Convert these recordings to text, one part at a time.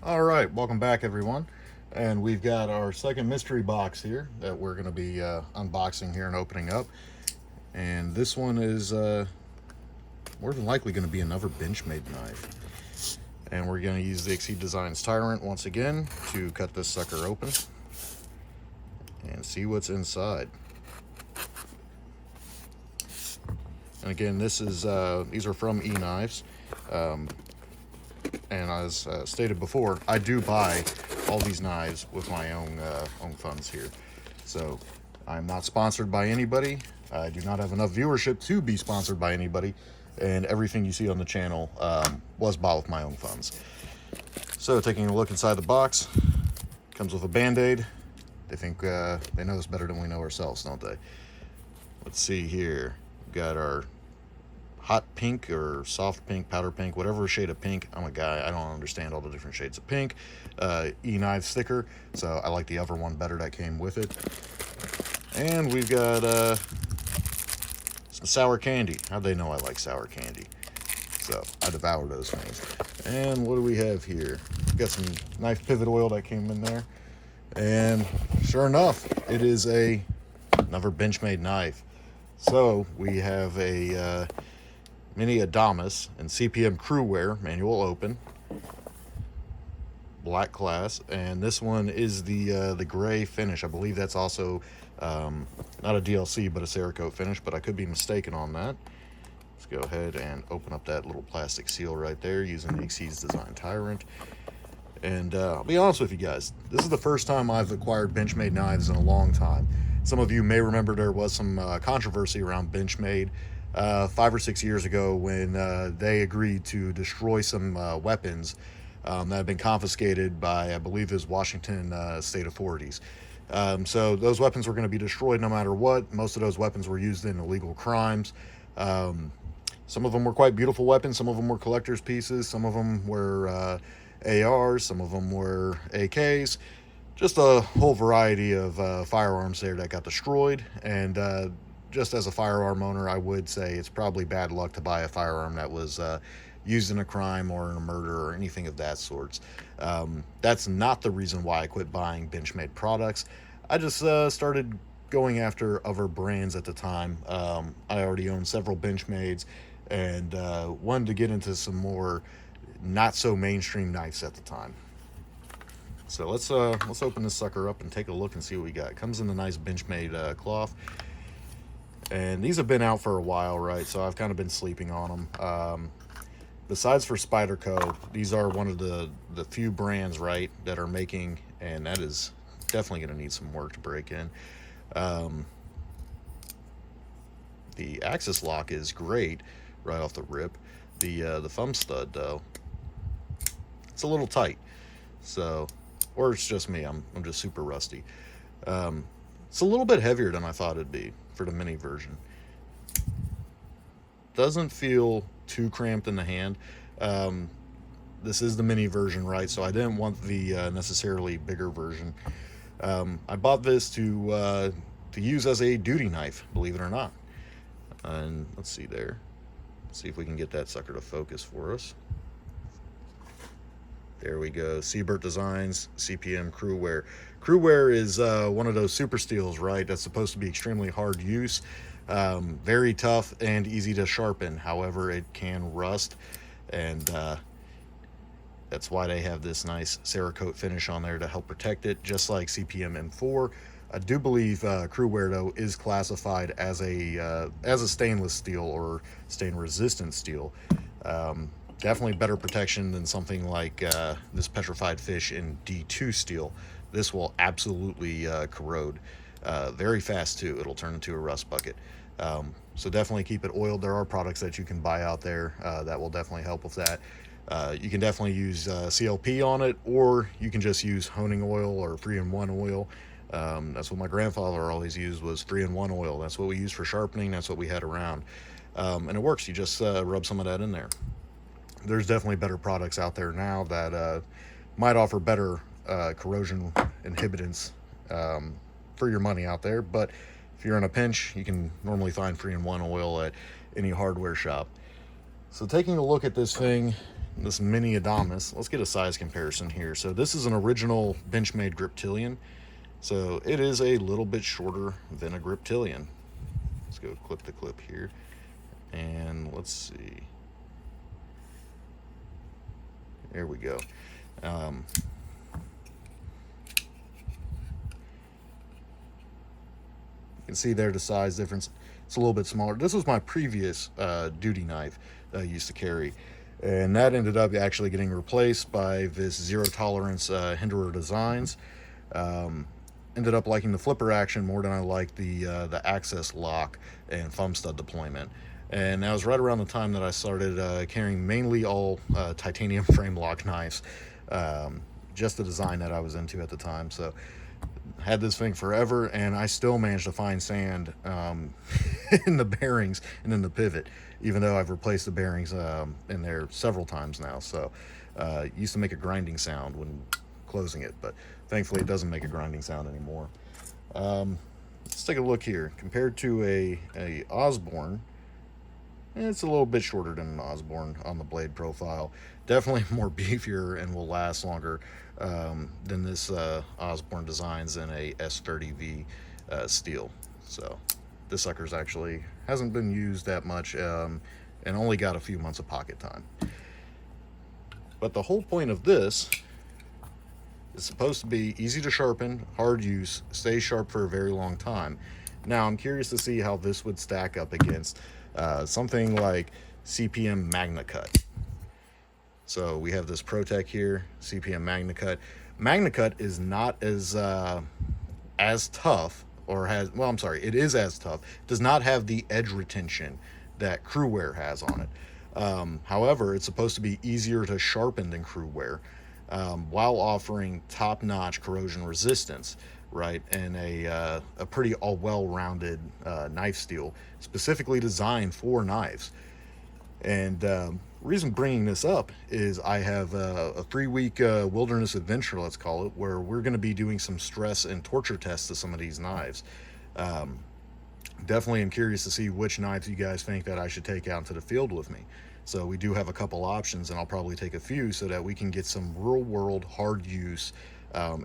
All right, welcome back, everyone. And we've got our second mystery box here that we're going to be unboxing here and opening up. And this one is more than likely going to be another Benchmade knife. And we're going to use the Exceed Designs Tyrant once again to cut this sucker open and see what's inside. And again, this is these are from E-Knives. And as stated before, I do buy all these knives with my own funds here. So I'm not sponsored by anybody. I do not have enough viewership to be sponsored by anybody. And everything you see on the channel was bought with my own funds. So taking a look inside the box, comes with a Band-Aid. They think they know us better than we know ourselves, don't they? Let's see here. We've got our hot pink or soft pink, powder pink, whatever shade of pink. I'm a guy, I don't understand all the different shades of pink. E-Knife sticker, so I like the other one better that came with it. And we've got some sour candy. How'd they know I like sour candy? So I devour those things. And what do we have here? We've got some knife pivot oil that came in there. And sure enough, it is another Benchmade knife. So we have a Mini Adamas and CPM CRUWEAR manual open, black glass, and this one is the gray finish. I believe that's also not a DLC but a Cerakote finish, but I could be mistaken on that. Let's go ahead and open up that little plastic seal right there using the Exceed Designs Tyrant. And I'll be honest with you guys, this is the first time I've acquired Benchmade knives in a long time. Some of you may remember there was some controversy around Benchmade 5 or 6 years ago when they agreed to destroy some weapons that had been confiscated by, I believe, his Washington state authorities. So those weapons were going to be destroyed no matter what. Most of those weapons were used in illegal crimes. Some of them were quite beautiful weapons. Some of them were collector's pieces. Some of them were ARs. Some of them were AKs. Just a whole variety of firearms there that got destroyed. And just as a firearm owner, I would say it's probably bad luck to buy a firearm that was used in a crime or in a murder or anything of that sort. That's not the reason why I quit buying Benchmade products. I just started going after other brands at the time. I already owned several Benchmades and wanted to get into some more not so mainstream knives at the time. So let's open this sucker up and take a look and see what we got. It comes in a nice Benchmade cloth. And these have been out for a while, right? So I've kind of been sleeping on them. Besides for Spyderco, these are one of the few brands, right, that are making, and that is definitely going to need some work to break in. The axis lock is great right off the rip. The thumb stud, though, it's a little tight. So, or it's just me. I'm just super rusty. It's a little bit heavier than I thought it'd be for the mini version. Doesn't feel too cramped in the hand. This is the mini version, right? So I didn't want the necessarily bigger version. I bought this to use as a duty knife, believe it or not. And let's see there. Let's see if we can get that sucker to focus for us. There we go. Seabird Designs, CPM CRUWEAR. CRUWEAR is one of those super steels, right? That's supposed to be extremely hard use, very tough and easy to sharpen. However, it can rust, and that's why they have this nice Cerakote finish on there to help protect it, just like CPM M4. I do believe CRUWEAR, though, is classified as a stainless steel or stain-resistant steel. Definitely better protection than something like this petrified fish in D2 steel. This will absolutely corrode very fast too. It'll turn into a rust bucket. So definitely keep it oiled. There are products that you can buy out there that will definitely help with that. You can definitely use CLP on it, or you can just use honing oil or 3-in-1 oil. That's what my grandfather always used, was 3-in-1 oil. That's what we used for sharpening. That's what we had around. And it works. You just rub some of that in there. There's definitely better products out there now that might offer better corrosion inhibitants for your money out there, but if you're in a pinch, you can normally find 3-in-1 oil at any hardware shop. So taking a look at this thing, this mini Adamas, let's get a size comparison here. So this is an original Benchmade Griptilian. So it is a little bit shorter than a Griptilian. Let's go clip to clip here. And let's see. There we go. You can see there the size difference. It's a little bit smaller. This was my previous duty knife that I used to carry, and that ended up actually getting replaced by this zero tolerance Hinderer Designs. Ended up liking the flipper action more than I liked the access lock and thumb stud deployment. And that was right around the time that I started carrying mainly all titanium frame lock knives, just the design that I was into at the time. So had this thing forever, and I still managed to find sand in the bearings and in the pivot, even though I've replaced the bearings in there several times now. So used to make a grinding sound when closing it, but thankfully it doesn't make a grinding sound anymore. Let's take a look here. Compared to a Osborne, it's a little bit shorter than an Osborne on the blade profile. Definitely more beefier and will last longer than this Osborne Designs in a S30V steel. So this sucker's actually hasn't been used that much and only got a few months of pocket time. But the whole point of this is supposed to be easy to sharpen, hard use, stay sharp for a very long time. Now I'm curious to see how this would stack up against something like CPM MagnaCut. So we have this ProTech here, CPM MagnaCut. MagnaCut is not as tough, or has, well, I'm sorry, it is as tough. It does not have the edge retention that CRUWEAR has on it. However, it's supposed to be easier to sharpen than CRUWEAR, while offering top-notch corrosion resistance, right, and a pretty well-rounded knife steel, specifically designed for knives. And reason bringing this up is I have a 3-week wilderness adventure, let's call it, where we're going to be doing some stress and torture tests to some of these knives. Definitely am curious to see which knives you guys think that I should take out into the field with me. So we do have a couple options, and I'll probably take a few so that we can get some real world hard use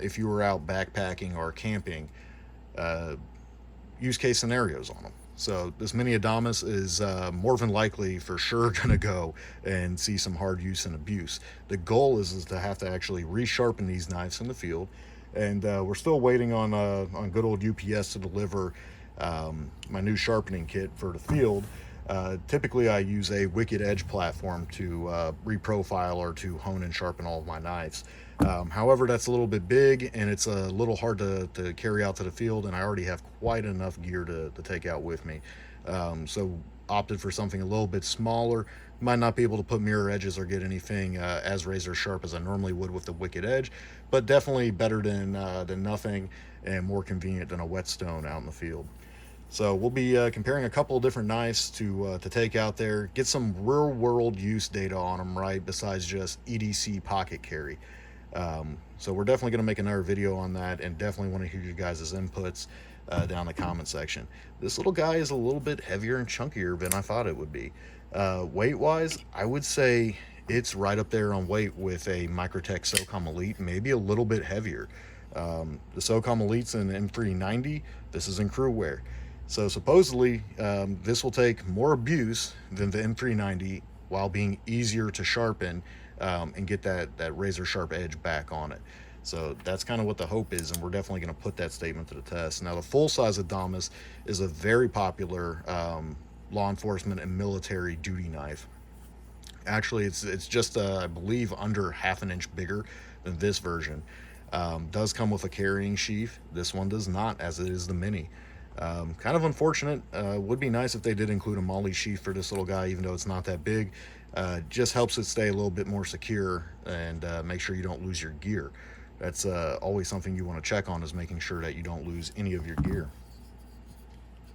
if you were out backpacking or camping, use case scenarios on them. So this mini Adamas is more than likely for sure going to go and see some hard use and abuse. The goal is to have to actually resharpen these knives in the field, and we're still waiting on good old UPS to deliver my new sharpening kit for the field. Typically I use a Wicked Edge platform to reprofile or to hone and sharpen all of my knives. However, that's a little bit big and it's a little hard to carry out to the field, and I already have quite enough gear to take out with me. So opted for something a little bit smaller. Might not be able to put mirror edges or get anything as razor sharp as I normally would with the Wicked Edge, but definitely better than nothing, and more convenient than a whetstone out in the field. So we'll be comparing a couple of different knives to take out there, get some real world use data on them, right, besides just EDC pocket carry. So we're definitely going to make another video on that, and definitely want to hear you guys' inputs down in the comment section. This little guy is a little bit heavier and chunkier than I thought it would be. Weight wise, I would say it's right up there on weight with a Microtech SOCOM Elite, maybe a little bit heavier. The SOCOM Elite's in M390, this is in CRUWEAR. So supposedly this will take more abuse than the M390 while being easier to sharpen and get that razor sharp edge back on it. So that's kind of what the hope is, and we're definitely going to put that statement to the test. Now the full size Adamas is a very popular law enforcement and military duty knife. Actually it's just I believe under ½ an inch bigger than this version. Does come with a carrying sheath. This one does not, as it is the mini. Kind of unfortunate. Would be nice if they did include a MOLLE sheath for this little guy, even though it's not that big. Just helps it stay a little bit more secure and make sure you don't lose your gear. That's always something you want to check on, is making sure that you don't lose any of your gear.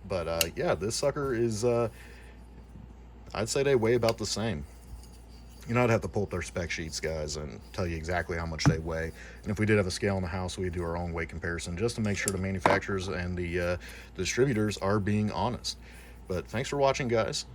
But yeah, this sucker is I'd say they weigh about the same. You know, I'd have to pull up their spec sheets, guys, and tell you exactly how much they weigh. And if we did have a scale in the house, we'd do our own weight comparison just to make sure the manufacturers and the distributors are being honest. But thanks for watching, guys.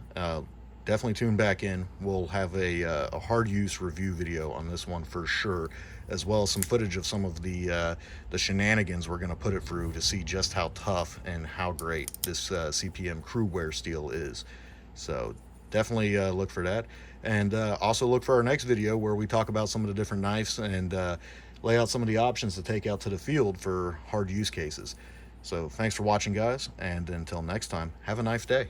definitely tune back in. We'll have a hard use review video on this one for sure, as well as some footage of some of the shenanigans we're going to put it through to see just how tough and how great this CPM CRUWEAR steel is. So definitely look for that, and also look for our next video where we talk about some of the different knives and lay out some of the options to take out to the field for hard use cases. So thanks for watching, guys, and until next time, have a nice day.